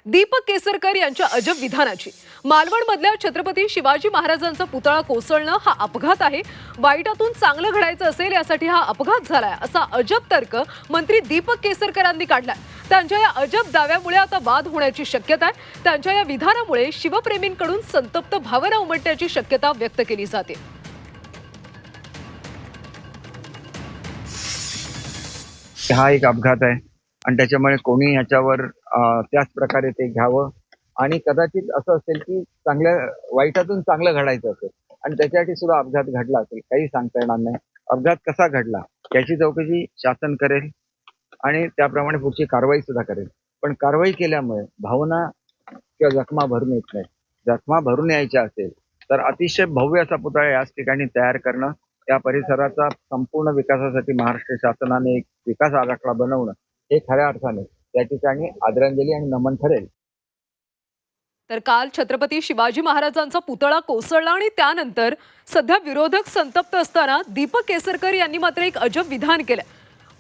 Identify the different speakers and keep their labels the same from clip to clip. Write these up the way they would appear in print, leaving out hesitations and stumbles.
Speaker 1: दीपक केसरकर यांच्या अजब विधानाची। मालवणमधल्या छत्रपती शिवाजी महाराजांचा पुतळा कोसळणं हा अपघात आहे, वाईटातून चांगलं घडायचं असेल यासाठी हा अपघात झालाय असा अजब तर्क मंत्री दीपक केसरकरांनी काढलाय। त्यांच्या या अजब दाव्यामुळे आता वाद होण्याची शक्यता आहे। त्यांच्या या विधानामुळे शिवप्रेमींकडून संतप्त भावना उमटण्याची शक्यता व्यक्त केली जाते।
Speaker 2: हा एक अपघात आहे आणि त्याच्यामुळे कोणी याच्यावर त्याच प्रकारे ते घ्यावं आणि कदाचित असं असेल की चांगल्या वाईटातून चांगलं घडायचं असेल आणि त्याच्यासाठी सुद्धा अपघात घडला असेल, काही सांगता येणार नाही। अपघात कसा घडला याची चौकशी शासन करेल आणि त्याप्रमाणे पुढची कारवाई सुद्धा करेल। पण कारवाई केल्यामुळे भावना किंवा जखमा भरून येत नाही। जखमा भरून यायच्या असेल तर अतिशय भव्य असा पुतळा याच ठिकाणी तयार करणं, त्या परिसराचा संपूर्ण विकासासाठी महाराष्ट्र शासनाने एक विकास आराखडा बनवणं हे खऱ्या अर्थाने त्या ठिकाणी आदरांजली आणि नमन ठरेल।
Speaker 1: तर काल छत्रपती शिवाजी महाराजांचा पुतळा कोसळला आणि त्यानंतर सध्या विरोधक संतप्त असताना दीपक केसरकर यांनी मात्र एक अजब विधान केलं।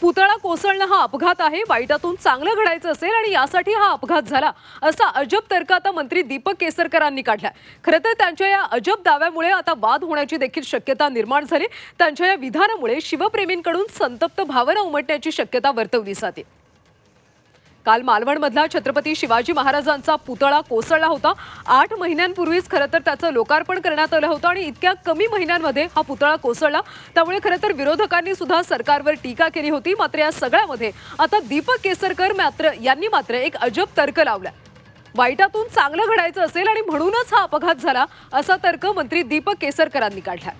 Speaker 1: पुतळा कोसळणं हा अपघात आहे, वाईटातून चांगलं घडायचं असेल आणि यासाठी हा अपघात झाला असा अजब तर्क आता मंत्री दीपक केसरकरांनी काढला। खरं तर त्यांच्या या अजब दाव्यामुळे आता वाद होण्याची देखील शक्यता निर्माण झाली। त्यांच्या या विधानामुळे शिवप्रेमींकडून संतप्त भावना उमटण्याची शक्यता वर्तवली जाते। काल मालवणमधला छत्रपती शिवाजी महाराजांचा पुतळा कोसळला होता। 8 महिन्यांपूर्वीच खरं तर त्याचं लोकार्पण करण्यात आलं होतं आणि इतक्या कमी महिन्यांमध्ये हा पुतळा कोसळला। त्यामुळे खरं तर विरोधकांनी सुद्धा सरकारवर टीका केली होती। मात्र या सगळ्यामध्ये आता दीपक केसरकर यांनी मात्र एक अजब तर्क लावला। वाईटातून चांगलं घडायचं असेल आणि म्हणूनच हा अपघात झाला असा तर्क मंत्री दीपक केसरकरांनी काढला।